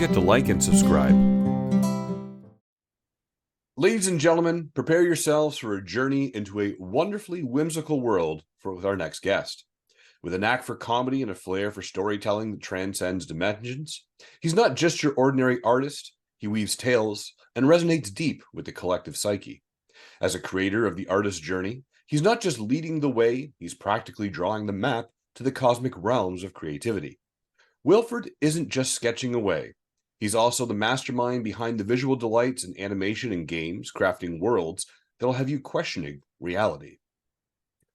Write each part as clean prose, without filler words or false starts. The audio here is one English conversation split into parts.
forget to like and subscribe. Ladies and gentlemen, prepare yourselves for a journey into a wonderfully whimsical world with our next guest. With a knack for comedy and a flair for storytelling that transcends dimensions, he's not just your ordinary artist, he weaves tales and resonates deep with the collective psyche. As a creator of the artist's journey, he's not just leading the way, he's practically drawing the map to the cosmic realms of creativity. Wilfred isn't just sketching away. He's also the mastermind behind the visual delights in animation and games, crafting worlds that'll have you questioning reality.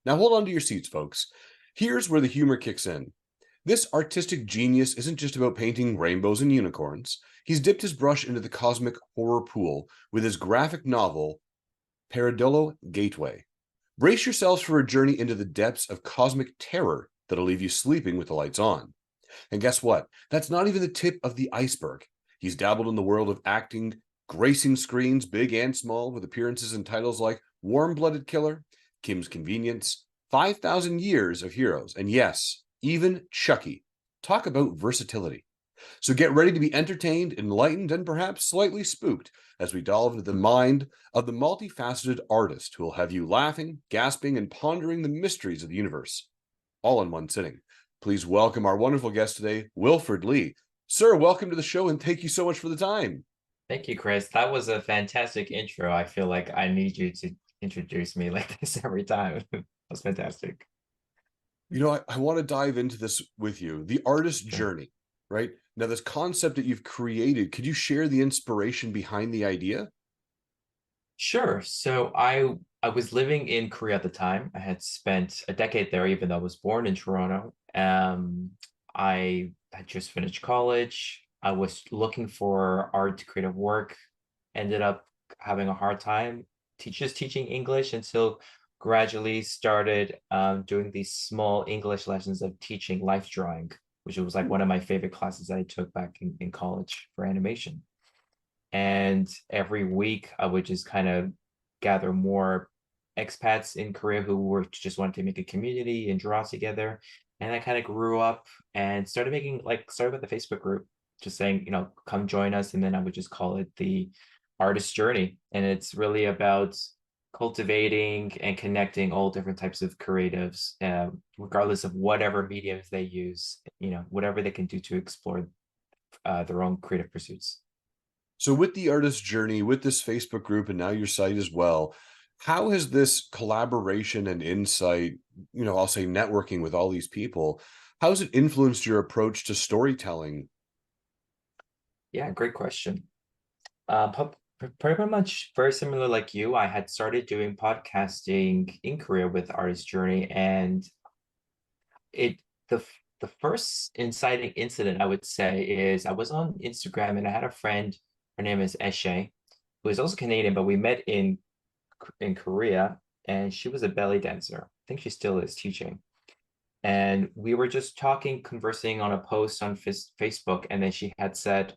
Now hold on to your seats, folks. Here's where the humor kicks in. This artistic genius isn't just about painting rainbows and unicorns. He's dipped his brush into the cosmic horror pool with his graphic novel, Paradillo Gateway. Brace yourselves for a journey into the depths of cosmic terror that'll leave you sleeping with the lights on. And guess what? That's not even the tip of the iceberg. He's dabbled in the world of acting, gracing screens big and small with appearances in titles like Warm-Blooded Killer, Kim's Convenience, 5,000 Years of Heroes, and yes, even Chucky. Talk about versatility. So get ready to be entertained, enlightened, and perhaps slightly spooked as we delve into the mind of the multifaceted artist who will have you laughing, gasping, and pondering the mysteries of the universe, all in one sitting. Please welcome our wonderful guest today, Wilfred Lee. Sir, welcome to the show, and thank you so much for the time. Thank you, Chris. That was a fantastic intro. I feel like I need you to introduce me like this every time. That was fantastic. You know, I want to dive into this with you. The artist Sure. journey, right? Now, this concept that you've created, could you share the inspiration behind the idea? Sure. So I was living in Korea at the time. I had spent a decade there, even though I was born in Toronto. I had just finished college. I was looking for art creative work. Ended up having a hard time just teaching English until gradually started doing these small English lessons of teaching life drawing, which was like one of my favorite classes that I took back in college for animation. And every week I would just kind of gather more expats in Korea who were just wanted to make a community and draw together. And I kind of grew up and started with the Facebook group, just saying, come join us. And then I would just call it the artist journey. And it's really about cultivating and connecting all different types of creatives, regardless of whatever mediums they use, whatever they can do to explore their own creative pursuits. So, with the artist journey, with this Facebook group, and now your site as well, how has this collaboration and insight, I'll say networking with all these people, how has it influenced your approach to storytelling? Yeah, great question. Pretty much very similar like you. I had started doing podcasting in Korea with Artist Journey, and it the first inciting incident I would say is I was on Instagram and I had a friend. Her name is Eshe, who is also Canadian, but we met in Korea, and she was a belly dancer. I think she still is teaching. And we were just talking, conversing on a post on Facebook, and then she had said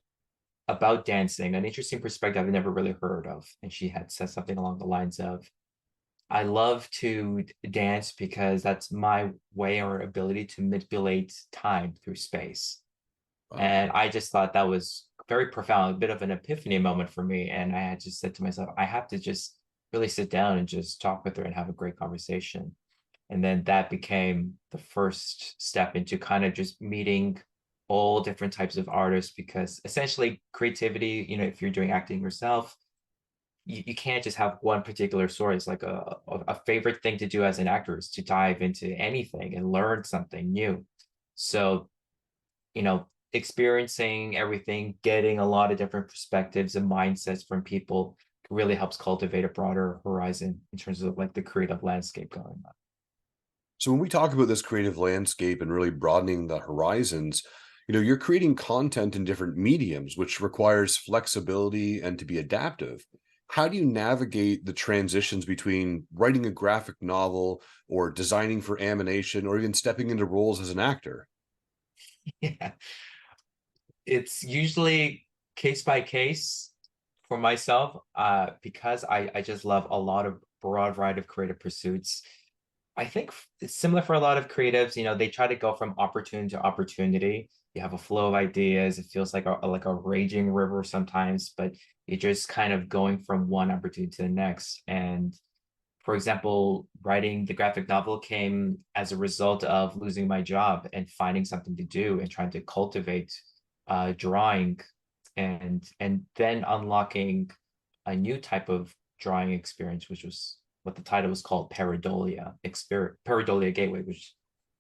about dancing, an interesting perspective I've never really heard of. And she had said something along the lines of, I love to dance because that's my way or ability to manipulate time through space. Wow. And I just thought that was very profound, a bit of an epiphany moment for me. And I had just said to myself, I have to just really sit down and just talk with her and have a great conversation. And then that became the first step into kind of just meeting all different types of artists, because essentially creativity, if you're doing acting yourself, you can't just have one particular story. It's like a favorite thing to do as an actor is to dive into anything and learn something new. So, experiencing everything, getting a lot of different perspectives and mindsets from people really helps cultivate a broader horizon in terms of like the creative landscape going on. So when we talk about this creative landscape and really broadening the horizons, you're creating content in different mediums, which requires flexibility and to be adaptive. How do you navigate the transitions between writing a graphic novel or designing for animation or even stepping into roles as an actor? Yeah, it's usually case by case for myself, because I just love a lot of broad variety of creative pursuits. I think it's similar for a lot of creatives. They try to go from opportunity to opportunity. You have a flow of ideas. It feels like a raging river sometimes, but you're just kind of going from one opportunity to the next. And for example, writing the graphic novel came as a result of losing my job and finding something to do and trying to cultivate drawing, and then unlocking a new type of drawing experience, which was what the title was called, Pareidolia Gateway, which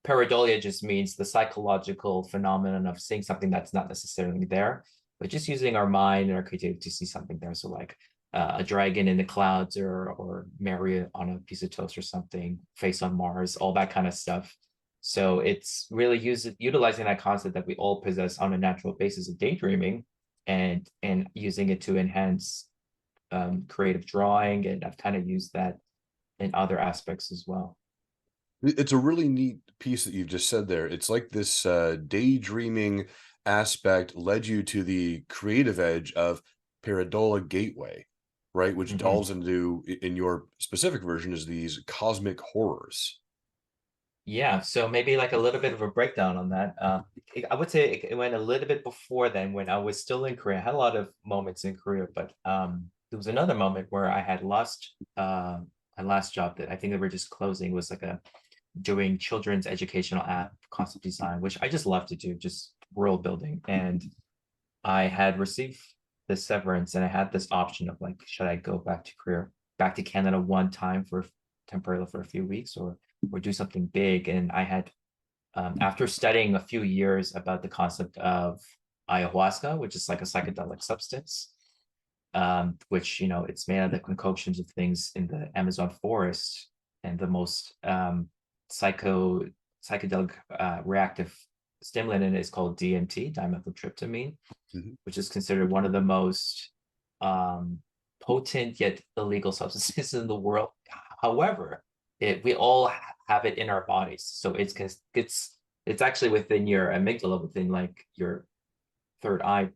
pareidolia just means the psychological phenomenon of seeing something that's not necessarily there, but just using our mind and our creativity to see something there. So like a dragon in the clouds, or Mary on a piece of toast or something, face on Mars, all that kind of stuff. So it's really utilizing that concept that we all possess on a natural basis of daydreaming, and using it to enhance creative drawing. And I've kind of used that in other aspects as well. It's a really neat piece that you've just said there. It's like this daydreaming aspect led you to the creative edge of Paradola Gateway, right? Which Mhm. delves into, in your specific version, is these cosmic horrors. Yeah, so maybe like a little bit of a breakdown on that. I would say it went a little bit before then when I was still in Korea. I had a lot of moments in Korea, but there was another moment where I had lost my last job that I think they were just closing, was like a doing children's educational app concept design, which I just love to do, just world building. And I had received this severance, and I had this option of like, should I go back to Korea, back to Canada one time for temporarily for a few weeks, or do something big. And I had, after studying a few years about the concept of ayahuasca, which is like a psychedelic substance, which, it's made out of the concoctions of things in the Amazon forest, and the most psycho psychedelic reactive stimulant in it is called DMT, dimethyltryptamine, Mhm. which is considered one of the most um, potent yet illegal substances in the world. However, we all have it in our bodies, so it's actually within your amygdala, within like your third eye,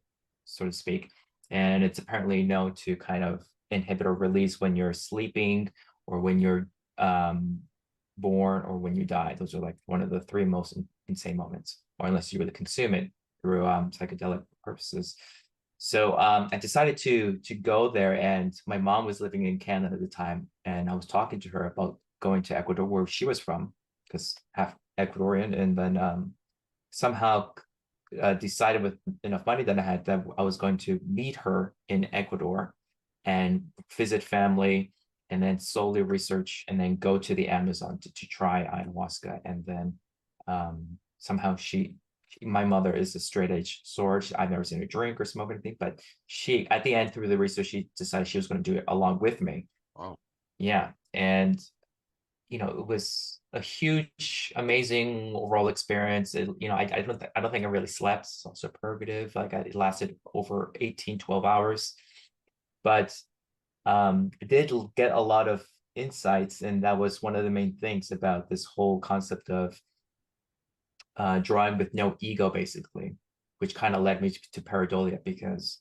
so to speak, and it's apparently known to kind of inhibit or release when you're sleeping, or when you're um, born, or when you die. Those are like one of the three most insane moments, or unless you really consume it through psychedelic purposes. So I decided to go there, and my mom was living in Canada at the time, and I was talking to her about going to Ecuador, where she was from, because half Ecuadorian, and then somehow decided with enough money that I had that I was going to meet her in Ecuador and visit family, and then solely research, and then go to the Amazon to try ayahuasca. And then somehow my mother is a straight edge sword. I've never seen her drink or smoke anything, but she, at the end, through the research, she decided she was going to do it along with me. Wow. Yeah. And it was a huge, amazing overall experience. I don't think I really slept. It's also purgative. It lasted over 18, 12 hours. But I did get a lot of insights, and that was one of the main things about this whole concept of drawing with no ego, basically, which kind of led me to pareidolia, because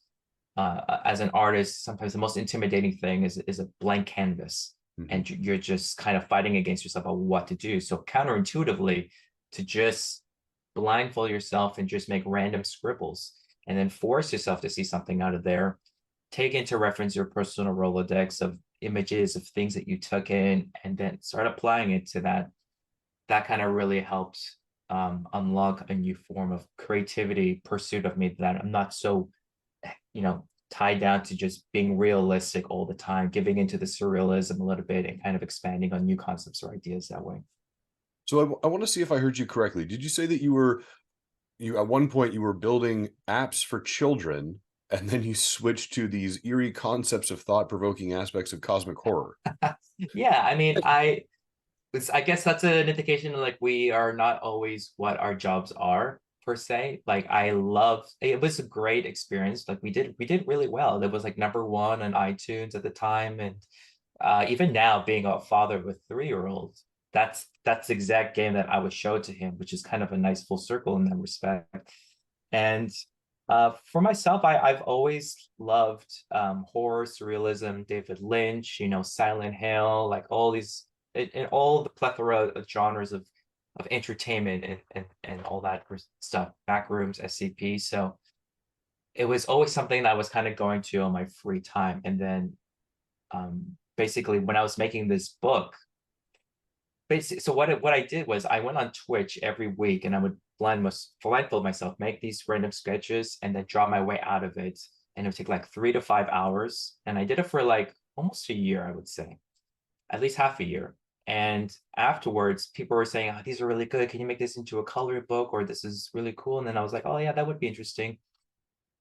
as an artist, sometimes the most intimidating thing is a blank canvas, Mhm. and you're just kind of fighting against yourself on what to do. So counterintuitively, to just blindfold yourself and just make random scribbles, and then force yourself to see something out of there, take into reference your personal Rolodex of images of things that you took in, and then start applying it to that kind of really helped unlock a new form of creativity pursuit of me, that I'm not so tied down to just being realistic all the time, giving into the surrealism a little bit, and kind of expanding on new concepts or ideas that way. So I want to see if I heard you correctly. Did you say that you at one point you were building apps for children, and then you switched to these eerie concepts of thought-provoking aspects of cosmic horror? Yeah, I mean, I guess that's an indication of, like, we are not always what our jobs are per se. Like, I love it, was a great experience. Like, we did really well. It was like number one on iTunes at the time. And even now, being a father of a 3-year-old, that's the exact game that I would show to him, which is kind of a nice full circle in that respect. And for myself, I've always loved horror, surrealism, David Lynch, Silent Hill, like all these, in all the plethora of genres of of entertainment and all that stuff, back rooms, SCP. So it was always something that I was kind of going to on my free time. And then basically when I was making this book, basically, so what I did was I went on Twitch every week and I would blindfold myself, make these random sketches, and then draw my way out of it. And it would take like 3 to 5 hours. And I did it for like almost a year, I would say, at least half a year. And afterwards, people were saying, oh, these are really good. Can you make this into a coloring book? Or this is really cool. And then I was like, oh, yeah, that would be interesting.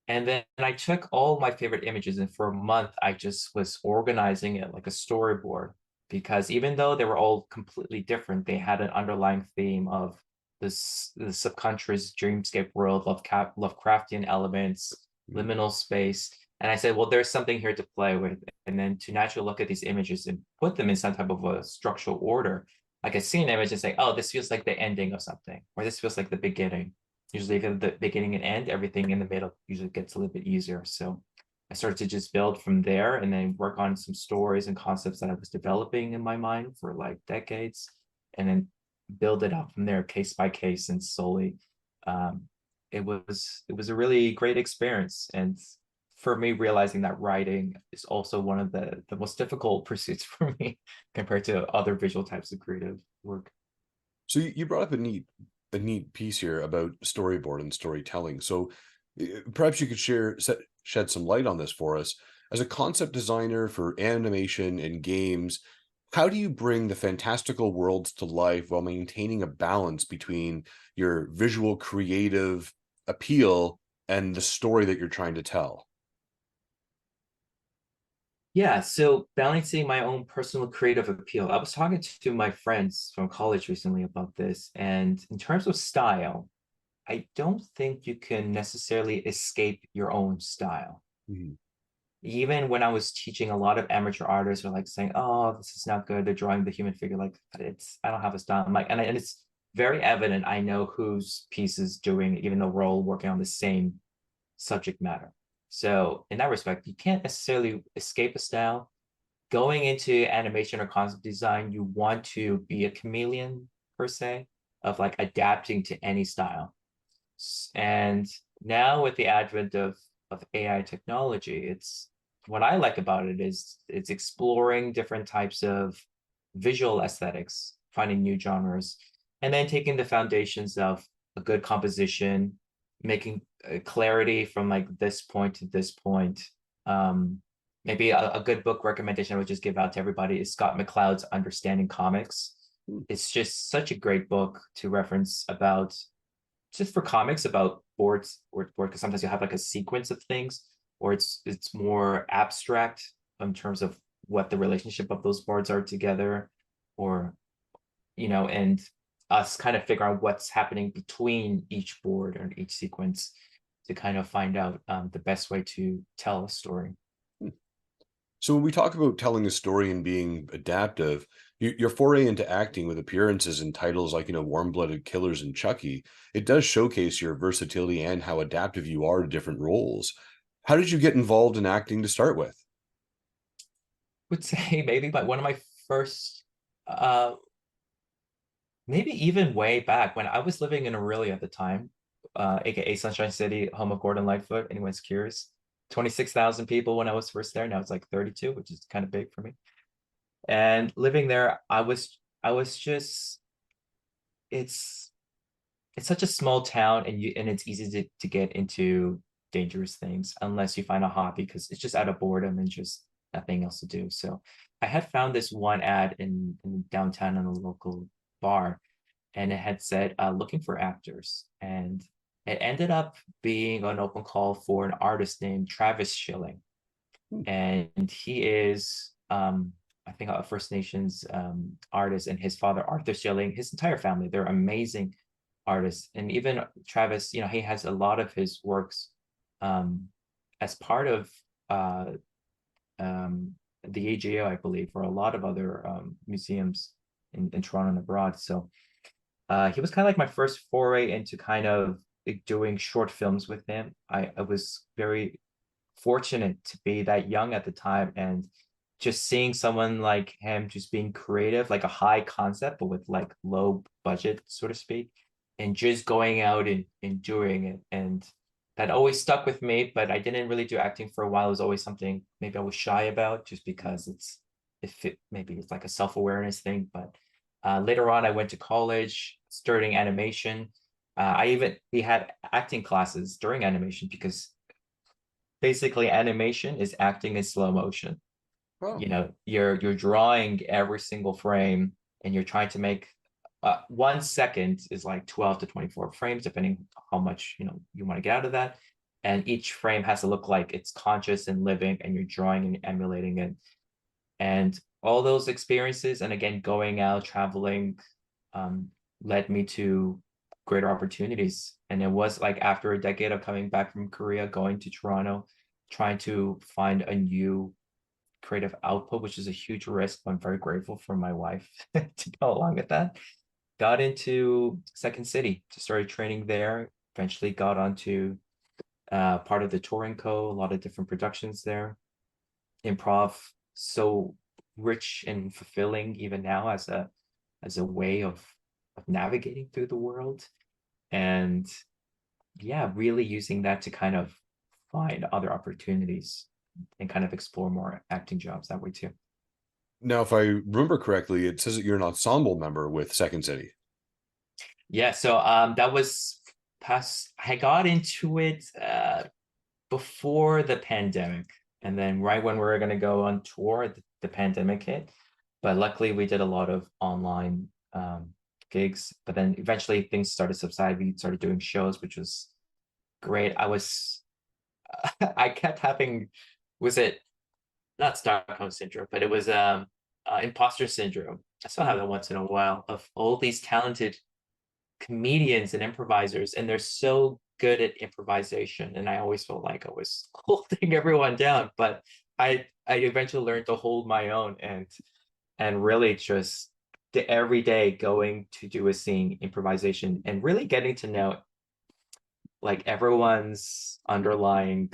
And then I took all my favorite images, and for a month, I just was organizing it like a storyboard. Because even though they were all completely different, they had an underlying theme of the subconscious dreamscape world, Lovecraftian elements, Mhm. liminal space. And I said, well, there's something here to play with. And then to naturally look at these images and put them in some type of a structural order, I could see an image and say, oh, this feels like the ending of something, or this feels like the beginning. Usually if you have the beginning and end, everything in the middle usually gets a little bit easier. So I started to just build from there and then work on some stories and concepts that I was developing in my mind for like decades, and then build it up from there case by case and slowly. Um, it was a really great experience. And for me, realizing that writing is also one of the most difficult pursuits for me compared to other visual types of creative work. So you brought up a neat piece here about storyboard and storytelling. So perhaps you could shed some light on this for us. As a concept designer for animation and games, how do you bring the fantastical worlds to life while maintaining a balance between your visual creative appeal and the story that you're trying to tell? Yeah, so balancing my own personal creative appeal. I was talking to my friends from college recently about this, and in terms of style, I don't think you can necessarily escape your own style. Mhm. Even when I was teaching, a lot of amateur artists are like saying, "Oh, this is not good." They're drawing the human figure like I don't have a style. I'm like, and it's very evident. I know whose piece is doing, even though we're all working on the same subject matter. So in that respect, you can't necessarily escape a style. Going into animation or concept design, you want to be a chameleon per se, of like adapting to any style. And now with the advent of AI technology, it's what I like about it is it's exploring different types of visual aesthetics, finding new genres, and then taking the foundations of a good composition, making clarity from like this point to this point. Um, Maybe a good book recommendation I would just give out to everybody is Scott McCloud's Understanding Comics. Mm. It's just such a great book to reference about, just for comics, about boards, or board, because sometimes you have like a sequence of things, or it's more abstract in terms of what the relationship of those boards are together, or and us kind of figure out what's happening between each board or each sequence to kind of find out the best way to tell a story. So when we talk about telling a story and being adaptive, your foray into acting with appearances in titles like, Warm-Blooded Killers and Chucky, it does showcase your versatility and how adaptive you are to different roles. How did you get involved in acting to start with? Would say maybe but one of my first, uh maybe even way back when I was living in Aurelia at the time, aka Sunshine City, home of Gordon Lightfoot. Anyone's curious, 26,000 people when I was first there. Now it's like 32, which is kind of big for me. And living there, I was just, it's it's such a small town, and it's easy to get into dangerous things unless you find a hobby, because it's just out of boredom and just nothing else to do. So I had found this one ad in downtown in a local bar, and it had said looking for actors, and it ended up being an open call for an artist named Travis Schilling. Hmm. And he is, I think, a First Nations artist, and his father Arthur Schilling, his entire family, they're amazing artists. And even Travis, he has a lot of his works um, as part of uh, um, the AGO, I believe, or a lot of other museums in Toronto and abroad. So he was kind of like my first foray into kind of like doing short films with him. I was very fortunate to be that young at the time and just seeing someone like him just being creative, like a high concept, but with like low budget, so to speak, and just going out and doing it. And that always stuck with me, but I didn't really do acting for a while. It was always something maybe I was shy about just because maybe it's like a self-awareness thing. But later on, I went to college, studying animation. We had acting classes during animation because basically animation is acting in slow motion. Oh, You're drawing every single frame, and you're trying to make 1 second is like 12 to 24 frames, depending how much you want to get out of that. And each frame has to look like it's conscious and living, and you're drawing and emulating it. And all those experiences, and again, going out, traveling, um, led me to greater opportunities. And it was like after a decade of coming back from Korea, going to Toronto, trying to find a new creative output, which is a huge risk, but I'm very grateful for my wife to go along with that. Got into Second City, to started training there. Eventually got onto part of the touring co, a lot of different productions there. Improv, so rich and fulfilling even now as a way of navigating through the world. And yeah, really using that to kind of find other opportunities and kind of explore more acting jobs that way too. now if I remember correctly, it says that you're an ensemble member with Second City. Yeah, so that was past I got into it before the pandemic. And then right when we were gonna go on tour, the pandemic hit. But luckily we did a lot of online gigs. But then eventually things started to subside. We started doing shows, which was great. I kept having, was it not Stockholm syndrome, but it was imposter syndrome. I still have that once in a while of all these talented comedians and improvisers, and they're so good at improvisation. And I always felt like I was holding everyone down, but I eventually learned to hold my own and really just every day going to do a scene improvisation and really getting to know like everyone's underlying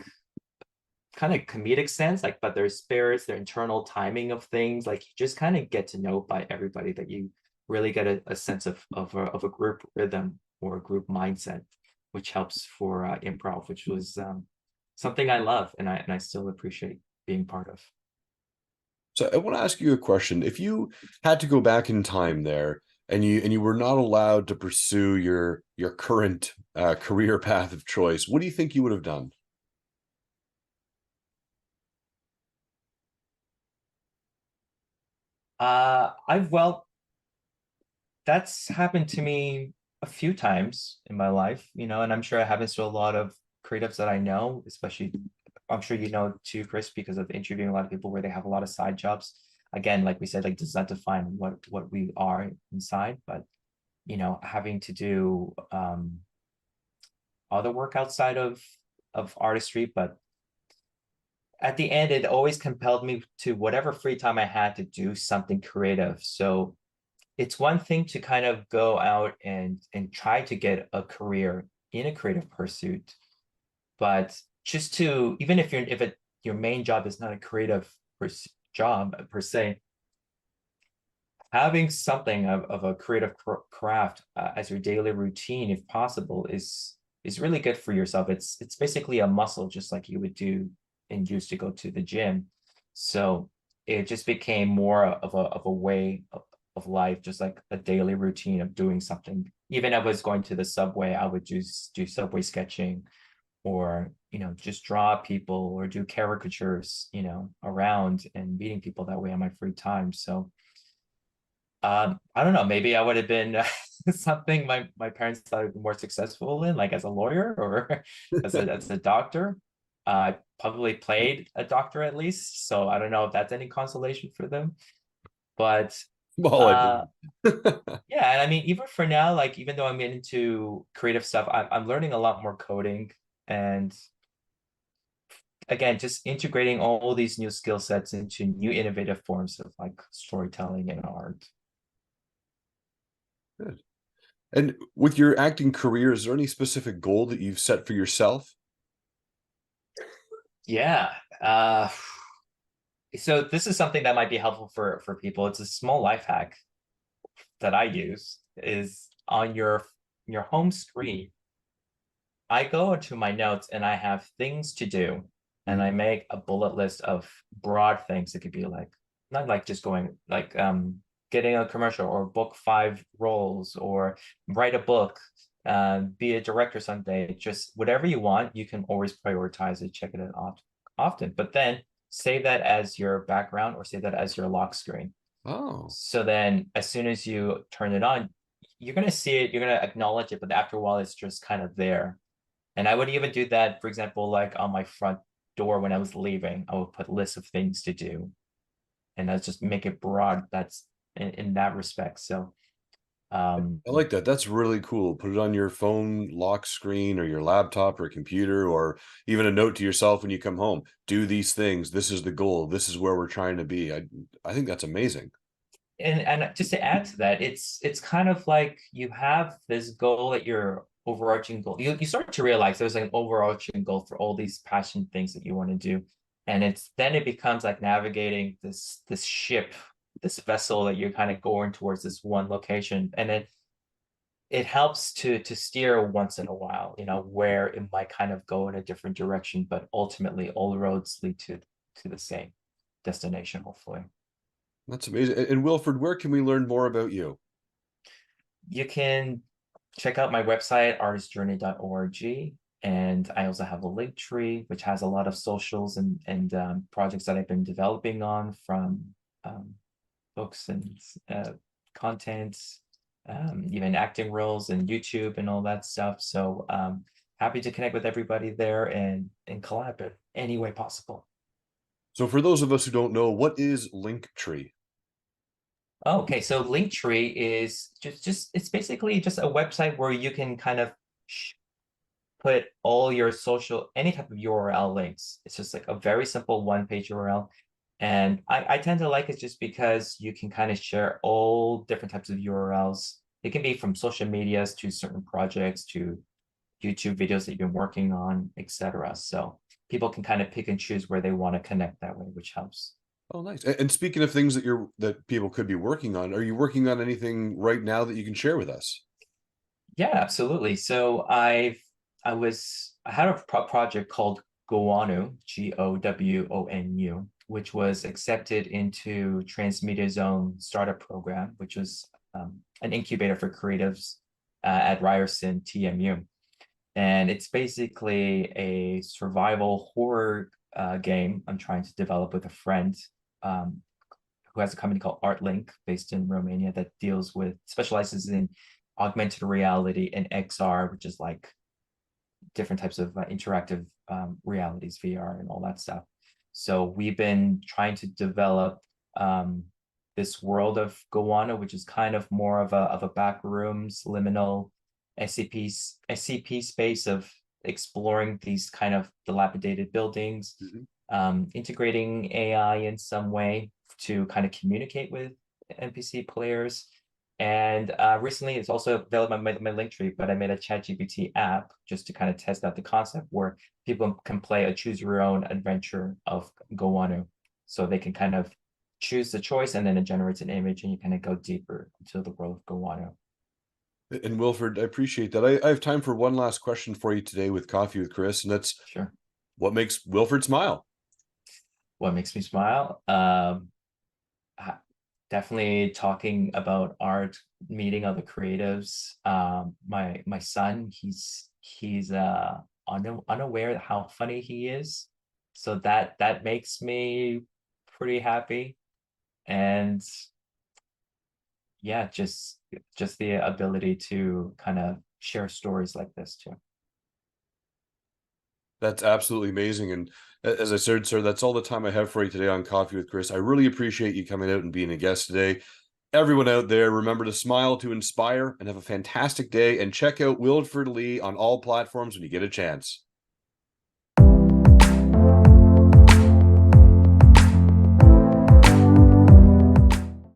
kind of comedic sense, like, but their spirits, their internal timing of things, like you just kind of get to know by everybody that you really get a sense of a group rhythm or a group mindset, which helps for improv, which was something I love and I still appreciate being part of. So I want to ask you a question. If you had to go back in time there and you were not allowed to pursue your current career path of choice, what do you think you would have done? I've well, that's happened to me a few times in my life, and I'm sure it happens to a lot of creatives that I know, especially I'm sure you know too, Chris, because of interviewing a lot of people where they have a lot of side jobs. Again, like we said, like does not define what we are inside, but having to do other work outside of artistry, but at the end, it always compelled me to whatever free time I had to do something creative. So it's one thing to kind of go out and try to get a career in a creative pursuit, but just to even if your main job is not a creative job per se, having something of a creative craft as your daily routine, if possible, is really good for yourself. It's basically a muscle, just like you would do and use to go to the gym. So it just became more of a way of life, just like a daily routine of doing something. Even if I was going to the subway, I would just do subway sketching or just draw people or do caricatures around and meeting people that way on my free time. So I don't know, maybe I would have been something my parents thought I'd be more successful in, like as a lawyer or as a doctor. I probably played a doctor at least, so I don't know if that's any consolation for them. But Well, I uh believe. yeah, and I mean, even for now, like even though I'm into creative stuff, I'm learning a lot more coding and again, just integrating all these new skill sets into new innovative forms of like storytelling and art. Good. And with your acting career, is there any specific goal that you've set for yourself? Yeah. Uh So this is something that might be helpful for people. It's a small life hack that I use is on your home screen. I go into my notes and I have things to do, and Mhm. I make a bullet list of broad things. It could be like not like just going like getting a commercial or book 5 roles or write a book, be a director someday. Just whatever you want, you can always prioritize it, check it out often. But then save that as your background or save that as your lock screen. Oh, So then as soon as you turn it on, you're gonna see it, you're gonna acknowledge it, but after a while it's just kind of there. And I would even do that, for example, like on my front door when I was leaving, I would put lists of things to do, and that's just make it broad. That's in that respect. So, um, I like that. That's really cool. Put it on your phone lock screen or your laptop or computer, or even a note to yourself when you come home. Do these things. This is the goal. This is where we're trying to be. I think that's amazing. and just to add to that, it's kind of like you have this goal that your overarching goal. You start to realize there's an overarching goal for all these passion things that you want to do, and it's then it becomes like navigating this ship, this vessel that you're kind of going towards this one location, and then it helps to steer once in a while, where it might kind of go in a different direction, but ultimately all roads lead to the same destination, hopefully. That's amazing. And Wilfred, where can we learn more about you? You can check out my website, artistjourney.org. And I also have a link tree, which has a lot of socials and projects that I've been developing on from um, books and content, even acting roles and YouTube and all that stuff. So happy to connect with everybody there and collab in any way possible. So for those of us who don't know, what is Linktree? Oh, okay, so Linktree is just it's basically just a website where you can kind of put all your social any type of URL links. It's just like a very simple one-page URL. And I tend to like it just because you can kind of share all different types of URLs. It can be from social medias to certain projects to YouTube videos that you've been working on, etc. So people can kind of pick and choose where they want to connect that way, which helps. Oh, nice. And speaking of things that people could be working on, are you working on anything right now that you can share with us? Yeah, absolutely. So I had a project called Gowonu, GOWONU, which was accepted into Transmedia Zone startup program, which was an incubator for creatives at Ryerson TMU. And it's basically a survival horror game I'm trying to develop with a friend um, who has a company called ArtLink based in Romania that specializes in augmented reality and XR, which is like different types of interactive realities, VR and all that stuff. So we've been trying to develop this world of Gowana, which is kind of more of a back rooms liminal SCP space of exploring these kind of dilapidated buildings, Mhm. integrating AI in some way to kind of communicate with NPC players. And recently, it's also available on my link tree, but I made a ChatGPT app just to kind of test out the concept where people can play a choose your own adventure of Goanu. So they can kind of choose the choice and then it generates an image and you kind of go deeper into the world of Goanu. And Wilfred, I appreciate that. I have time for one last question for you today with Coffee with Chris, and that's Sure. what makes Wilfred smile? What makes me smile? Definitely talking about art, meeting other creatives. My son, he's unaware how funny he is, so that makes me pretty happy. And yeah, just the ability to kind of share stories like this too. That's absolutely amazing. And as I said, sir, that's all the time I have for you today on Coffee with Chris. I really appreciate you coming out and being a guest today. Everyone out there, remember to smile, to inspire, and have a fantastic day. And check out Wilfred Lee on all platforms when you get a chance.